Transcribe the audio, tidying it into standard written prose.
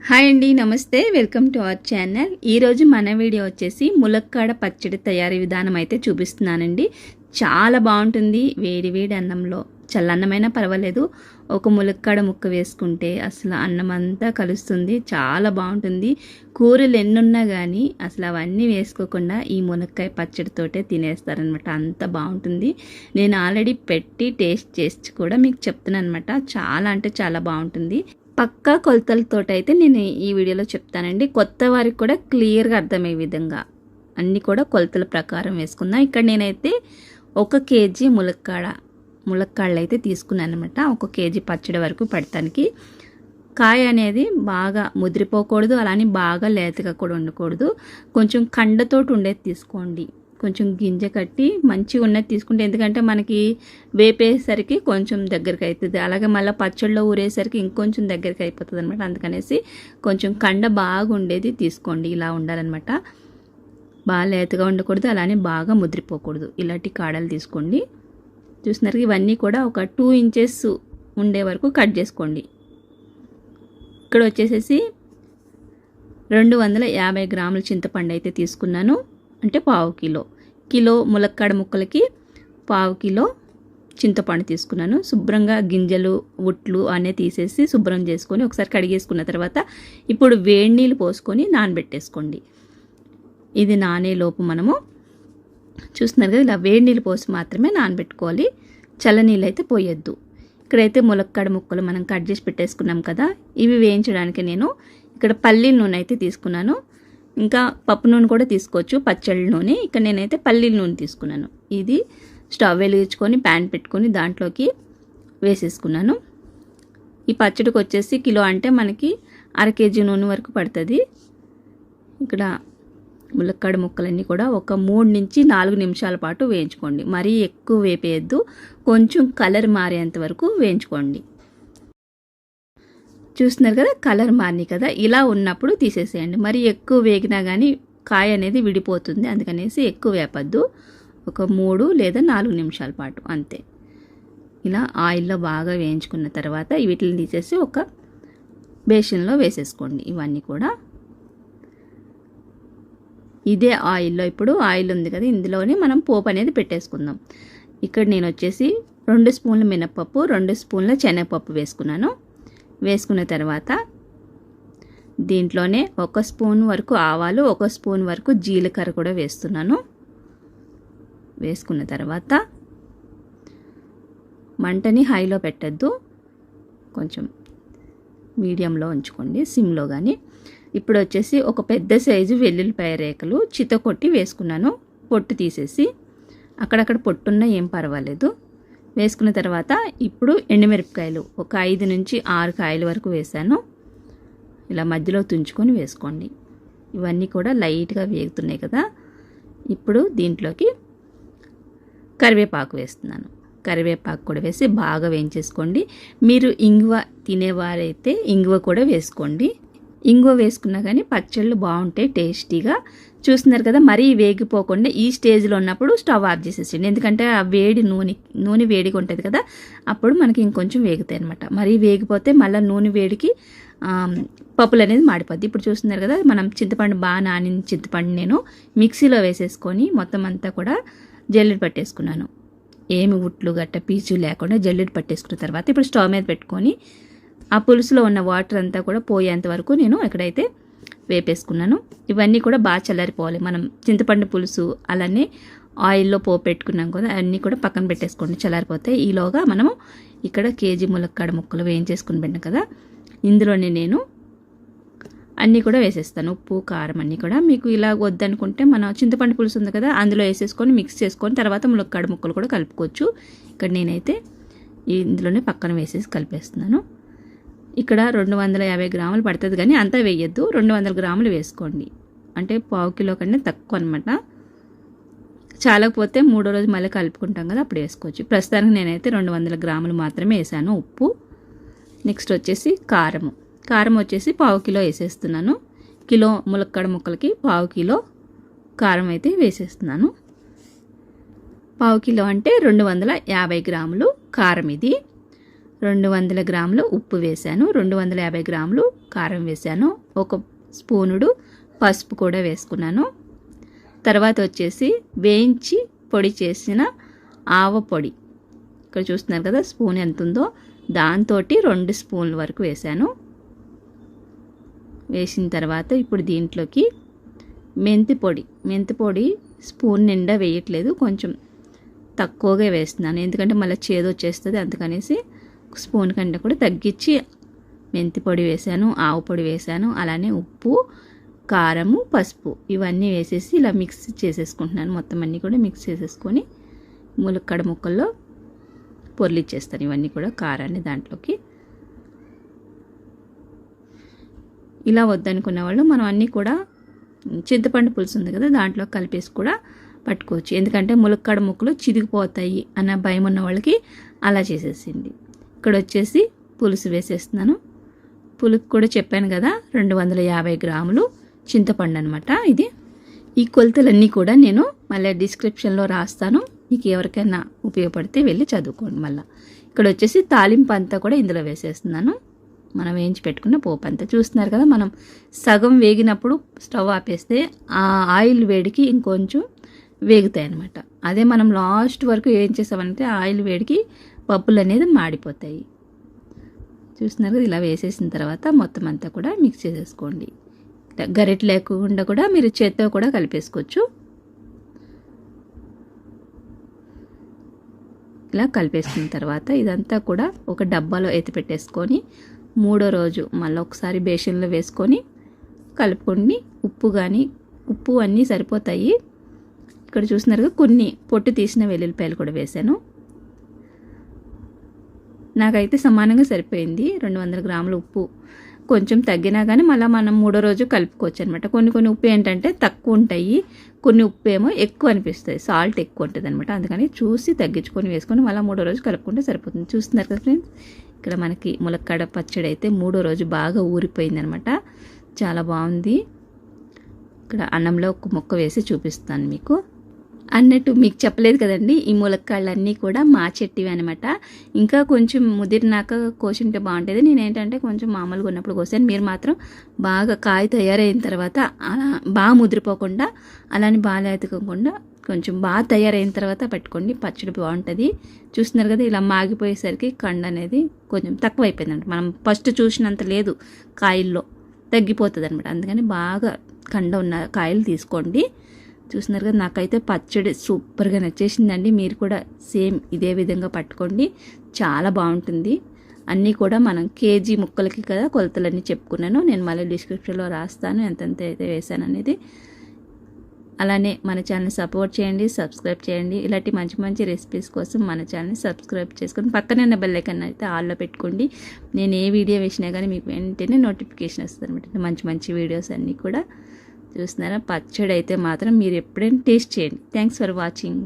Hi అండి, నమస్తే. Welcome to our channel. ఈరోజు మన వీడియో వచ్చేసి ములక్కాడ పచ్చడి తయారీ విధానం అయితే చూపిస్తున్నానండి. చాలా బాగుంటుంది. వేడి వేడి అన్నంలో, చల్లన్నమైనా పర్వాలేదు, ఒక ములక్కాడ ముక్క వేసుకుంటే అసలు అన్నం అంతా కలుస్తుంది. చాలా బాగుంటుంది. కూరలు ఎన్నున్నా కానీ అసలు అవన్నీ వేసుకోకుండా ఈ ములక్కాయ పచ్చడితోటే తినేస్తారనమాట. అంత బాగుంటుంది. నేను ఆల్రెడీ పెట్టి టేస్ట్ చేసి కూడా మీకు చెప్తున్నాను అనమాట. చాలా అంటే చాలా బాగుంటుంది. పక్కా కొలతలతోటి అయితే నేను ఈ వీడియోలో చెప్తానండి. కొత్త వారికి కూడా క్లియర్గా అర్థమయ్యే విధంగా అన్నీ కూడా కొలతల ప్రకారం వేసుకుందాం. ఇక్కడ నేనైతే 1 కేజీ ములక్కాడలు అయితే తీసుకున్నాను అనమాట. 1 కేజీ పచ్చడి వరకు పెడతానికి. కాయ అనేది బాగా ముదిరిపోకూడదు, అలానే బాగా లేతగా కూడా ఉండకూడదు. కొంచెం కండతోటి ఉండేది తీసుకోండి. కొంచెం గింజ కట్టి మంచిగా ఉన్నది తీసుకుంటే, ఎందుకంటే మనకి వేపేసరికి కొంచెం దగ్గరికి అవుతుంది, అలాగే మళ్ళీ పచ్చళ్ళలో ఊరేసరికి ఇంకొంచెం దగ్గరికి అయిపోతుంది అనమాట. అందుకనేసి కొంచెం కండ బాగా ఉండేది తీసుకోండి. ఇలా ఉండాలన్నమాట. బాగా లేతగా ఉండకూడదు, అలానే బాగా ముద్రిపోకూడదు. ఇలాంటి కాడలు తీసుకోండి. చూస్తున్నారు, ఇవన్నీ కూడా ఒక 2 ఇంచెస్ ఉండే వరకు కట్ చేసుకోండి. ఇక్కడ వచ్చేసేసి 250 గ్రాముల చింతపండు అయితే తీసుకున్నాను. అంటే 1/2 కిలో ములక్కాడ ముక్కలకి 1/2 కిలో చింతపండు తీసుకున్నాను. శుభ్రంగా గింజలు ఉట్లు అనే తీసేసి శుభ్రం చేసుకొని ఒకసారి కడిగేసుకున్న తర్వాత ఇప్పుడు వేడి నీళ్ళు పోసుకొని నానబెట్టేసుకోండి. ఇది నానేలోపు మనము చూస్తున్నారు కదా, ఇలా వేడి నీళ్ళు పోసి మాత్రమే నానబెట్టుకోవాలి. చల్లనీళ్ళు అయితే పోయొద్దు. ఇక్కడైతే ములక్కాడ ముక్కలు మనం కట్ చేసి పెట్టేసుకున్నాం కదా, ఇవి వేయించడానికి నేను ఇక్కడ పల్లీల నూనె అయితే తీసుకున్నాను. ఇంకా పప్పు నూనె కూడా తీసుకోవచ్చు, పచ్చళ్ళ నూనె. ఇక్కడ నేనైతే పల్లీల నూనె తీసుకున్నాను. ఇది స్టవ్ వెలిగించుకొని ప్యాన్ పెట్టుకొని దాంట్లోకి వేసేసుకున్నాను. ఈ పచ్చడికి వచ్చేసి కిలో అంటే మనకి 1/2 కేజీ నూనె వరకు పడుతుంది. ఇక్కడ ములక్కాడ ముక్కలన్నీ కూడా ఒక 3 నుంచి 4 నిమిషాల పాటు వేయించుకోండి. మరీ ఎక్కువ వేపేయద్దు, కొంచెం కలర్ మారేంత వరకు వేయించుకోండి. చూస్తున్నారు కదా, కలర్ మారినాయి కదా, ఇలా ఉన్నప్పుడు తీసేసేయండి. మరి ఎక్కువ వేగినా కానీ కాయ అనేది విడిపోతుంది, అందుకనేసి ఎక్కువ వేపద్దు. ఒక 3 లేదా 4 నిమిషాల పాటు అంతే. ఇలా ఆయిల్లో బాగా వేయించుకున్న తర్వాత వీటిని తీసేసి ఒక బేషన్లో వేసేసుకోండి. ఇవన్నీ కూడా ఇదే ఆయిల్లో, ఇప్పుడు ఆయిల్ ఉంది కదా, ఇందులోనే మనం పోపు అనేది పెట్టేసుకుందాం. ఇక్కడ నేను వచ్చేసి 2 స్పూన్ల మినపప్పు, 2 స్పూన్ల శనగపప్పు వేసుకున్నాను. వేసుకున్న తర్వాత దీంట్లోనే 1 స్పూన్ వరకు ఆవాలు, 1 స్పూన్ వరకు జీలకర్ర కూడా వేస్తున్నాను. వేసుకున్న తర్వాత మంటని హైలో పెట్టద్దు, కొంచెం మీడియంలో ఉంచుకోండి, సిమ్లో కానీ. ఇప్పుడు వచ్చేసి ఒక పెద్ద సైజు వెల్లుల్లిపాయ రేకలు చితకొట్టి వేసుకున్నాను. పొట్టు తీసేసి, అక్కడక్కడ పొట్టున్నా ఏం పర్వాలేదు. వేసుకున్న తర్వాత ఇప్పుడు ఎండుమిరపకాయలు ఒక 5 నుంచి 6 కాయల వరకు వేసాను. ఇలా మధ్యలో తుంచుకొని వేసుకోండి. ఇవన్నీ కూడా లైట్గా వేగుతున్నాయి కదా, ఇప్పుడు దీంట్లోకి కరివేపాకు వేస్తున్నాను. కరివేపాకు కూడా వేసి బాగా వేయించేసుకోండి. మీరు ఇంగువ తినేవారైతే ఇంగువ కూడా వేసుకోండి. ఇంగువ వేసుకున్నా కానీ పచ్చళ్ళు బాగుంటాయి టేస్టీగా. చూస్తున్నారు కదా, మరీ వేగిపోకుండా ఈ స్టేజ్లో ఉన్నప్పుడు స్టవ్ ఆఫ్ చేసేసండి. ఎందుకంటే ఆ వేడి నూనె వేడిగా ఉంటుంది కదా, అప్పుడు మనకి ఇంకొంచెం వేగుతాయి అనమాట. మరీ వేగిపోతే మళ్ళీ నూనె వేడికి పప్పులు అనేది మాడిపోద్ది. ఇప్పుడు చూస్తున్నారు కదా, మనం చింతపండు బాగా నానిన చింతపండు నేను మిక్సీలో వేసేసుకొని మొత్తం అంతా కూడా జల్లెడ పట్టేసుకున్నాను. ఏమి ఉట్లు గట్ట పీచు లేకుండా జల్లెడ పట్టేసుకున్న తర్వాత ఇప్పుడు స్టవ్ మీద పెట్టుకొని ఆ పులుసులో ఉన్న వాటర్ అంతా కూడా పోయేంత వరకు నేను ఇక్కడైతే వేపేసుకున్నాను. ఇవన్నీ కూడా బాగా చల్లారిపోవాలి. మనం చింతపండు పులుసు అలానే ఆయిల్లో పోపు పెట్టుకున్నాం కదా, అన్నీ కూడా పక్కన పెట్టేసుకోండి, చల్లారిపోతాయి. ఈలోగా మనము ఇక్కడ కేజీ ములక్కాడ ముక్కలు వేయించేసుకుని పెట్టాం కదా, ఇందులోనే నేను అన్నీ కూడా వేసేస్తాను. ఉప్పు కారం అన్నీ కూడా. మీకు ఇలా వద్దనుకుంటే మన చింతపండు పులుసు ఉంది కదా, అందులో వేసేసుకొని మిక్స్ చేసుకొని తర్వాత ములక్కాడ ముక్కలు కూడా కలుపుకోవచ్చు. ఇక్కడ నేనైతే ఇందులోనే పక్కన వేసేసి కలిపేస్తున్నాను. ఇక్కడ 250 గ్రాములు పడుతుంది, కానీ అంతా వేయద్దు, 200 గ్రాములు వేసుకోండి. అంటే 1/2 కిలో కన్నా తక్కువ అనమాట. చాలకపోతే 3వ రోజు మళ్ళీ కలుపుకుంటాం కదా, అప్పుడు వేసుకోవచ్చు. ప్రస్తుతానికి నేనైతే 200 గ్రాములు మాత్రమే వేసాను ఉప్పు. నెక్స్ట్ వచ్చేసి కారం వచ్చేసి 1/2 కిలో వేసేస్తున్నాను. కిలో ములక్కాడ ముక్కలకి 1/2 కిలో కారం అయితే వేసేస్తున్నాను. 1/2 కిలో అంటే 250 గ్రాములు కారం. ఇది 200 గ్రాములు ఉప్పు వేశాను, 250 గ్రాములు కారం వేశాను, 1 స్పూనుడు పసుపు కూడా వేసుకున్నాను. తర్వాత వచ్చేసి వేయించి పొడి చేసిన ఆవ పొడి, ఇక్కడ చూస్తున్నారు కదా స్పూన్ ఎంత ఉందో, దాంతో 2 స్పూన్ల వరకు వేశాను. వేసిన తర్వాత ఇప్పుడు దీంట్లోకి మెంతి పొడి స్పూన్ నిండా వేయట్లేదు, కొంచెం తక్కువగా వేస్తున్నాను, ఎందుకంటే మళ్ళీ చేదు వచ్చేస్తుంది. అందుకనేసి స్పూన్ కంటే కూడా తగ్గించి మెంతి పొడి వేశాను, ఆవు పొడి వేశాను, అలానే ఉప్పు, కారము, పసుపు ఇవన్నీ వేసేసి ఇలా మిక్స్ చేసేసుకుంటున్నాను. మొత్తం అన్నీ కూడా మిక్స్ చేసేసుకొని ములక్కాడ ముక్కల్లో పొర్లిచ్చేస్తాను ఇవన్నీ కూడా కారాన్ని దాంట్లోకి. ఇలా వద్దనుకున్న వాళ్ళు మనం అన్నీ కూడా చింతపండు పులుసు ఉంది కదా దాంట్లో కలిపేసి కూడా పట్టుకోవచ్చు, ఎందుకంటే ములక్కాడ ముక్కలు చిరిగిపోతాయి అన్న భయం ఉన్న వాళ్ళకి అలా చేసేసింది. ఇక్కడ వచ్చేసి పులుసు వేసేస్తున్నాను. పులుపు కూడా చెప్పాను కదా 250 గ్రాములు చింతపండు అనమాట ఇది. ఈ కొలతలన్నీ కూడా నేను మళ్ళీ డిస్క్రిప్షన్లో రాస్తాను, మీకు ఎవరికైనా ఉపయోగపడితే వెళ్ళి చదువుకోండి. మళ్ళీ ఇక్కడ వచ్చేసి తాలింపు అంతా కూడా ఇందులో వేసేస్తున్నాను. మనం వేయించి పెట్టుకున్న పోపు అంతా చూస్తున్నారు కదా, మనం సగం వేగినప్పుడు స్టవ్ ఆపేస్తే ఆ ఆయిల్ వేడికి ఇంకొంచెం వేగుతాయి అన్నమాట. అదే మనం లాస్ట్ వరకు ఏం చేసామంటే ఆయిల్ వేడికి పప్పులు అనేది మాడిపోతాయి. చూస్తున్నారు కదా, ఇలా వేసేసిన తర్వాత మొత్తం అంతా కూడా మిక్స్ చేసేసుకోండి. గరిటె లేకుండా కూడా మీరు చేత్తో కూడా కలిపేసుకోవచ్చు. ఇలా కలిపేసుకున్న తర్వాత ఇదంతా కూడా ఒక డబ్బాలో ఎత్తి పెట్టేసుకొని 3వ రోజు మళ్ళీ ఒకసారి బేషన్లో వేసుకొని కలుపుకొని ఉప్పు అన్నీ సరిపోతాయి. ఇక్కడ చూస్తున్నారుగా కొన్ని పొట్టు తీసిన వెల్లుల్లిపాయలు కూడా వేశాను. నాకైతే సమానంగా సరిపోయింది. 200 గ్రాముల ఉప్పు కొంచెం తగ్గినా కానీ మళ్ళీ మనం 3వ రోజు కలుపుకోవచ్చు అనమాట. కొన్ని ఉప్పు ఏంటంటే తక్కువ ఉంటాయి, కొన్ని ఉప్పు ఏమో ఎక్కువ అనిపిస్తుంది, సాల్ట్ ఎక్కువ ఉంటుంది అనమాట. అందుకని చూసి తగ్గించుకొని వేసుకొని మళ్ళీ 3వ రోజు కలుపుకుంటే సరిపోతుంది. చూస్తున్నారు కదా ఫ్రెండ్స్, ఇక్కడ మనకి ములక్కాడ పచ్చడి అయితే 3వ రోజు బాగా ఊరిపోయింది అనమాట, చాలా బాగుంది. ఇక్కడ అన్నంలో ఒక ముక్క వేసి చూపిస్తాను మీకు. అన్నట్టు మీకు చెప్పలేదు కదండి, ఈ ములక్కాళ్ళన్నీ కూడా మా చెట్టివి అనమాట. ఇంకా కొంచెం ముదిరినాక కోసింటే బాగుంటుంది. నేనేంటంటే కొంచెం మామూలుగా ఉన్నప్పుడు కోసాను. మీరు మాత్రం బాగా కాయ తయారైన తర్వాత అలా బాగా ముదిరిపోకుండా అలానే బాగా ఎత్తుకోకుండా కొంచెం బాగా తయారైన తర్వాత పెట్టుకోండి, పచ్చడి బాగుంటుంది. చూస్తున్నారు కదా, ఇలా మాగిపోయేసరికి కండ అనేది కొంచెం తక్కువ అయిపోయిందంట. మనం ఫస్ట్ చూసినంత లేదు, కాయల్లో తగ్గిపోతుంది అనమాట. అందుకని బాగా కండ ఉన్న కాయలు తీసుకోండి. చూస్తున్నారు కదా, నాకైతే పచ్చడి సూపర్గా నచ్చేసిందండి. మీరు కూడా సేమ్ ఇదే విధంగా పట్టుకోండి, చాలా బాగుంటుంది. అన్నీ కూడా మనం కేజీ ముక్కలకి కదా కొలతలన్నీ చెప్పుకున్నాను, నేను మళ్ళీ డిస్క్రిప్షన్లో రాస్తాను ఎంతెంత అయితే వేసాను అనేది. అలానే మన ఛానల్ని సపోర్ట్ చేయండి, సబ్స్క్రైబ్ చేయండి. ఇలాంటి మంచి మంచి రెసిపీస్ కోసం మన ఛానల్ని సబ్స్క్రైబ్ చేసుకొని పక్కనే ఉన్న బెల్ ఐకాన్ అయితే ఆల్లో పెట్టుకోండి. నేను ఏ వీడియో వేసినా కానీ మీకు వెంటనే నోటిఫికేషన్ వస్తుంది అనమాట. మంచి మంచి వీడియోస్ అన్నీ కూడా చూస్తున్నారా. పచ్చడి అయితే మాత్రం మీరు ఎప్పుడైనా టేస్ట్ చేయండి. Thanks for watching.